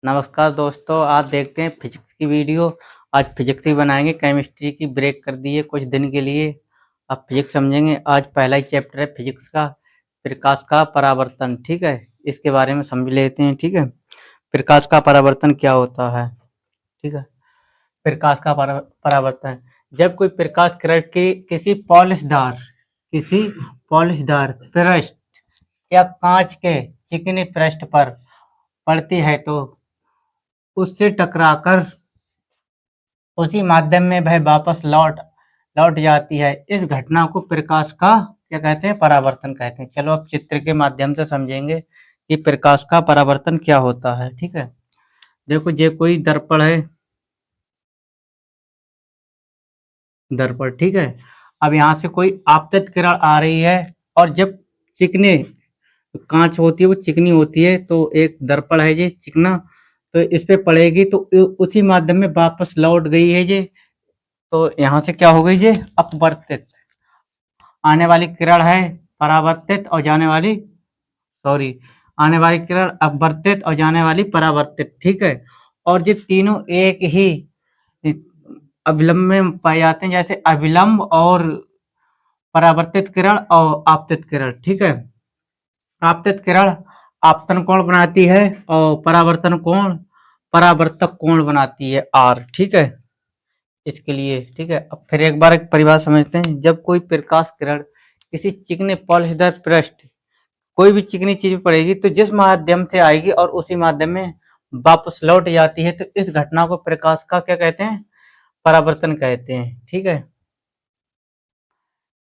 नमस्कार दोस्तों, आज देखते हैं फिजिक्स की वीडियो। आज फिजिक्स ही बनाएंगे, केमिस्ट्री की ब्रेक कर दी है कुछ दिन के लिए। अब फिजिक्स समझेंगे। आज पहला ही चैप्टर है फिजिक्स का, प्रकाश का परावर्तन। ठीक है, इसके बारे में समझ लेते हैं। ठीक है, प्रकाश का परावर्तन क्या होता है। ठीक है, प्रकाश का परावर्तन, जब कोई प्रकाश किरण की किसी पॉलिशदार पृष्ठ या कांच के चिकने पृष्ठ पर पड़ती है तो उससे टकराकर उसी माध्यम में वह वापस लौट लौट जाती है। इस घटना को प्रकाश का क्या कहते हैं, परावर्तन कहते हैं। चलो अब चित्र के माध्यम से समझेंगे कि प्रकाश का परावर्तन क्या होता है। ठीक है, देखो ये कोई दर्पण है, दर्पण। ठीक है, अब यहाँ से कोई आपतित किरण आ रही है और जब चिकने कांच होती है वो चिकनी होती है, तो एक दर्पण है ये चिकना, तो इस पे पड़ेगी तो उसी माध्यम में वापस लौट गई है ये। तो यहाँ से क्या हो गई ये, अपवर्तित। आने वाली किरण है परावर्तित और जाने वाली, सॉरी, आने वाली किरण अपवर्तित और जाने वाली परावर्तित। ठीक है, और ये तीनों एक ही अभिलंब में पाए जाते हैं, जैसे अभिलंब और परावर्तित किरण और आपतित किरण। ठीक है, आपतित किरण आपतन कोण बनाती है और परावर्तन कोण परावर्तक कोण बनाती है आर। ठीक है, इसके लिए। ठीक है, अब फिर एक बार एक परिभाषा समझते हैं। जब कोई प्रकाश किरण किसी चिकने पॉलिशदार पृष्ठ, कोई भी चिकनी चीज पड़ेगी तो जिस माध्यम से आएगी और उसी माध्यम में वापस लौट जाती है, तो इस घटना को प्रकाश का क्या कहते हैं, परावर्तन कहते हैं। ठीक है,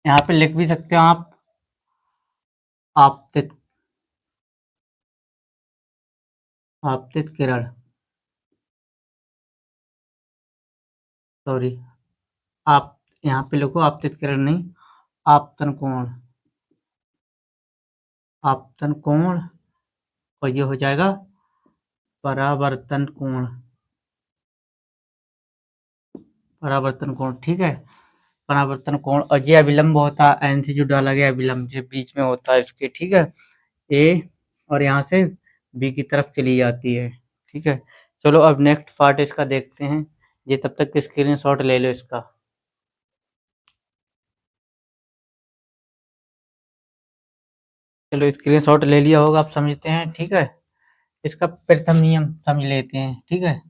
यहाँ पे लिख भी सकते हो आप, आपतित आपतित किरण, सॉरी, आप यहाँ पे लिखो आपतित किरण नहीं, आपतन कोण, आपतन कोण, और ये हो जाएगा परावर्तन कोण, परावर्तन कोण। ठीक है, परावर्तन कोण, और ये अभिलंब होता है, एन से जो डाला गया अभिलंब जो बीच में होता है इसके। ठीक है, ए, और यहाँ से बी की तरफ चली जाती है। ठीक है, चलो अब नेक्स्ट पार्ट इसका देखते हैं। ये तब तक स्क्रीन शॉट ले लो इसका। चलो स्क्रीन शॉट ले लिया होगा, आप समझते हैं। ठीक है, इसका प्रथम नियम समझ लेते हैं। ठीक है,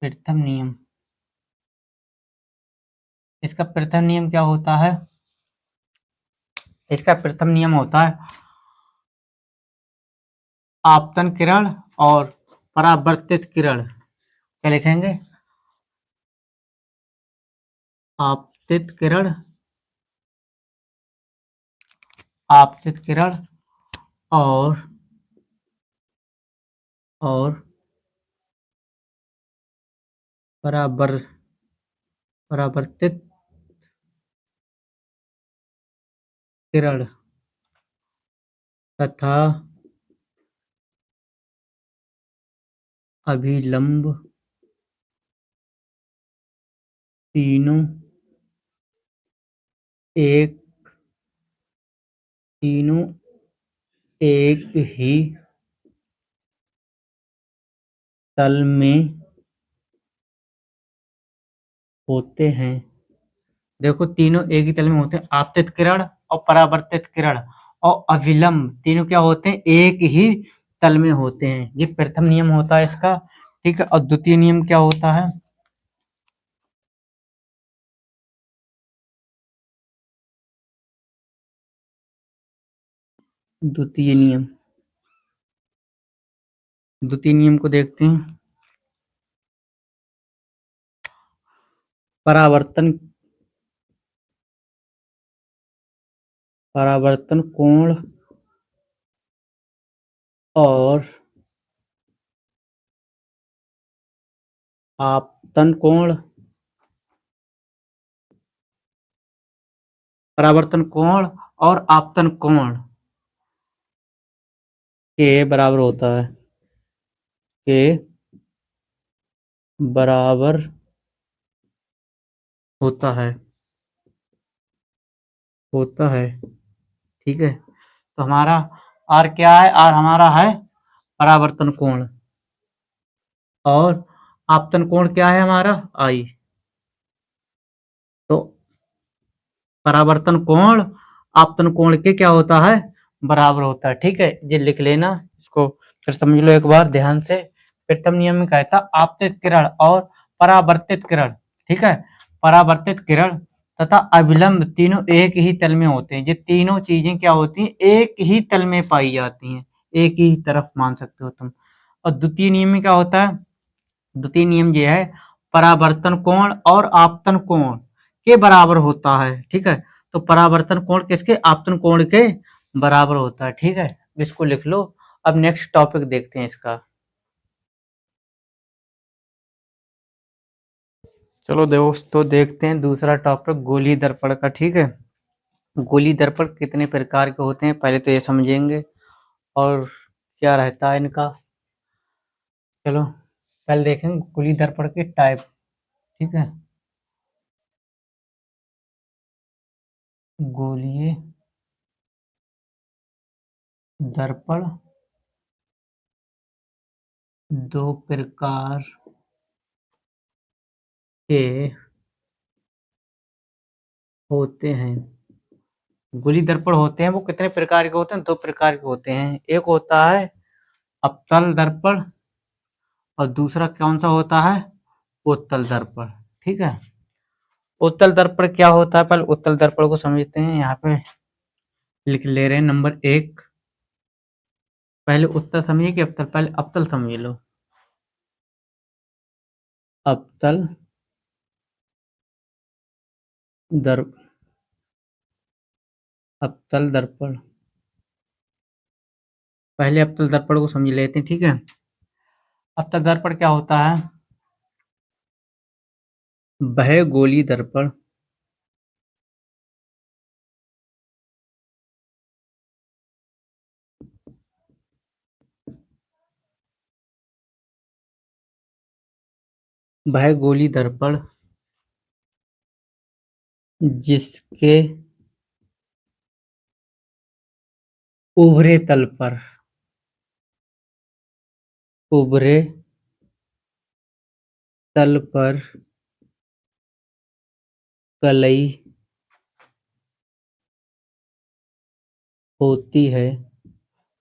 प्रथम नियम, इसका प्रथम नियम क्या होता है, इसका प्रथम नियम होता है आपतन किरण और परावर्तित किरण। क्या लिखेंगे, आपतित किरण, आपतित किरण और परावर परावर्तित किरण तथा अभिलंब तीनों एक तीनों एक ही तल में होते हैं। देखो तीनों एक ही तल में होते हैं, आपतित किरण और परावर्तित किरण और अभिलंब तीनों क्या होते हैं, एक ही तल में होते हैं। ये प्रथम नियम होता है इसका। ठीक है, और द्वितीय नियम क्या होता है, द्वितीय नियम, द्वितीय नियम को देखते हैं। परावर्तन परावर्तन कोण और आपतन कोण, परावर्तन कोण और आपतन कोण के बराबर होता है, के बराबर होता है, होता है। ठीक है, तो हमारा आर क्या है, आर हमारा है परावर्तन कोण। और आपतन कोण क्या है हमारा आई। तो परावर्तन कोण आपतन कोण के क्या होता है बराबर होता है। ठीक है, ये लिख लेना इसको, फिर समझ लो एक बार ध्यान से। प्रथम नियम में कहता आपतित किरण और परावर्तित किरण। ठीक है, परावर्तित किरण तथा अभिलंब तीनों एक ही तल में होते हैं। ये तीनों चीजें क्या होती हैं, एक ही तल में पाई जाती हैं, एक ही तरफ मान सकते हो तुम। और द्वितीय नियम में क्या होता है, द्वितीय नियम ये है परावर्तन कोण और आपतन कोण के बराबर होता है। ठीक है, तो परावर्तन कोण किसके, आपतन कोण के बराबर होता है। ठीक है, इसको लिख लो। अब नेक्स्ट टॉपिक देखते हैं इसका। चलो दोस्तों देखते हैं दूसरा टॉपिक गोलीय दर्पण का। ठीक है, गोलीय दर्पण कितने प्रकार के होते हैं पहले तो ये समझेंगे, और क्या रहता है इनका। चलो पहले देखेंगे गोलीय दर्पण के टाइप। ठीक है, गोलीय दर्पण दो प्रकार के होते हैं। गोलीय दर्पण होते हैं वो कितने प्रकार के होते हैं, दो प्रकार के होते हैं। एक होता है अवतल दर्पण और दूसरा कौन सा होता है, उत्तल दर्पण। ठीक है, उत्तल दर्पण क्या होता है, पहले उत्तल दर्पण को समझते हैं। यहाँ पे लिख ले रहे हैं नंबर एक। पहले उत्तल समझिए कि अवतल, पहले अवतल समझ लो। अवतल दर्प अवतल दर्पण, पहले अवतल दर्पण को समझ लेते हैं। ठीक है, अवतल दर्पण क्या होता है, वह गोलीय दर्पण वह गोलीय दर्पण जिसके उभरे तल पर उभरे तल पर कलई होती है।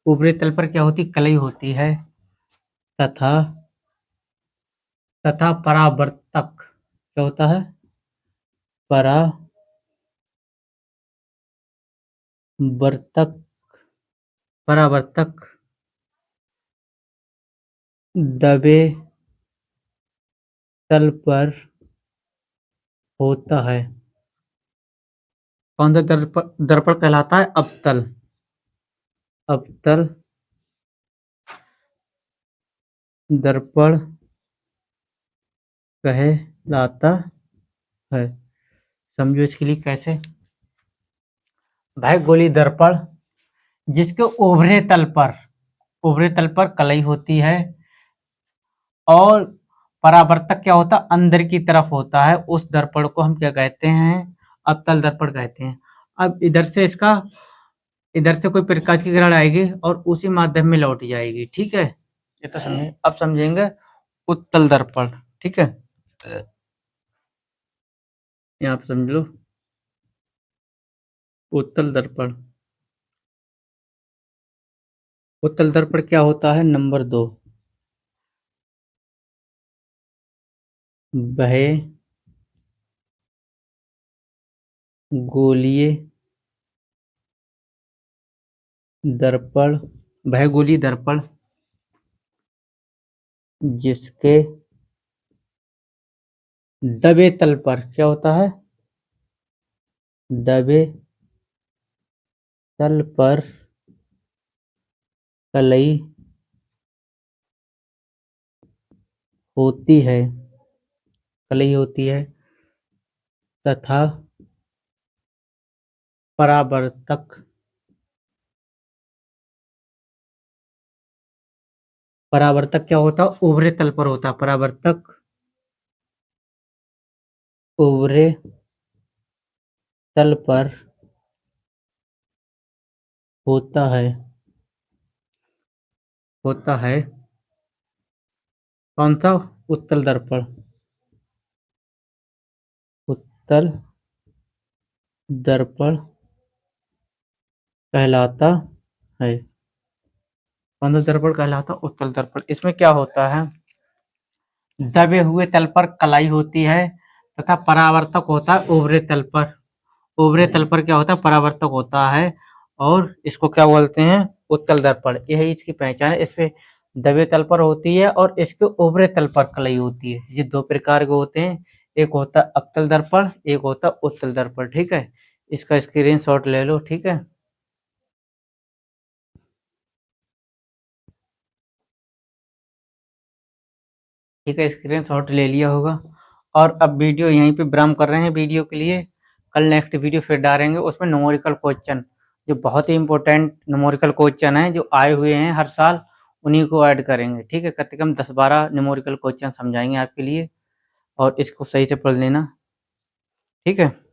ऊपरी तल पर क्या होती, कलई होती है। तथा तथा परावर्तक क्या होता है, परावर्तक परावर्तक दबे तल पर होता है। कौन सा दर्पण दर्पण कहलाता है, अवतल। अवतल दर्पण कहलाता है। समझो इसके लिए कैसे। भाई गोलीय दर्पण जिसके उभरे तल पर कलई होती है, और परावर्तक क्या होता है, अंदर की तरफ होता है। उस दर्पण को हम क्या कहते हैं, अवतल दर्पण कहते हैं। अब इधर से कोई प्रकाश की किरण आएगी और उसी माध्यम में लौट जाएगी। ठीक है, ये तो समझे। अब समझेंगे उत्तल दर्पण। ठीक है, यहाँ पे समझ लो उत्तल दर्पण। उत्तल दर्पण क्या होता है, नंबर दो, वह गोलीय दर्पण वह गोलीय दर्पण जिसके दबे तल पर क्या होता है, दबे तल पर कलई होती है, कलई होती है। तथा परावर्तक परावर्तक क्या होता है, उभरे तल पर होता है। परावर्तक उभरे तल पर होता है कौन सा? उत्तल दर्पण। उत्तल दर्पण कहलाता है। कौन सा दर्पण कहलाता? उत्तल दर्पण। इसमें क्या होता है, दबे हुए तल पर कलाई होती है तथा परावर्तक होता है उभरे तल पर। उभरे तल पर क्या होता है? परावर्तक होता है। और इसको क्या बोलते हैं? उत्तल दर्पण। यही इसकी पहचान है। इसमें दबे तल पर होती है और इसके उभरे तल पर कलाई होती है। ये दो प्रकार के होते हैं, एक होता है अवतल दर्पण, एक होता है उत्तल दर्पण। ठीक है, इसका स्क्रीनशॉट ले लो। ठीक है, ठीक है, स्क्रीनशॉट ले लिया होगा। और अब वीडियो यहीं पे विराम कर रहे हैं वीडियो के लिए। कल नेक्स्ट वीडियो फिर डालेंगे, उसमें न्यूमेरिकल क्वेश्चन जो बहुत ही इंपॉर्टेंट न्यूमेरिकल क्वेश्चन है जो आए हुए हैं हर साल, उन्हीं को ऐड करेंगे। ठीक है, कम से कम 10-12 न्यूमेरिकल क्वेश्चन समझाएंगे आपके लिए, और इसको सही से पढ़ लेना। ठीक है।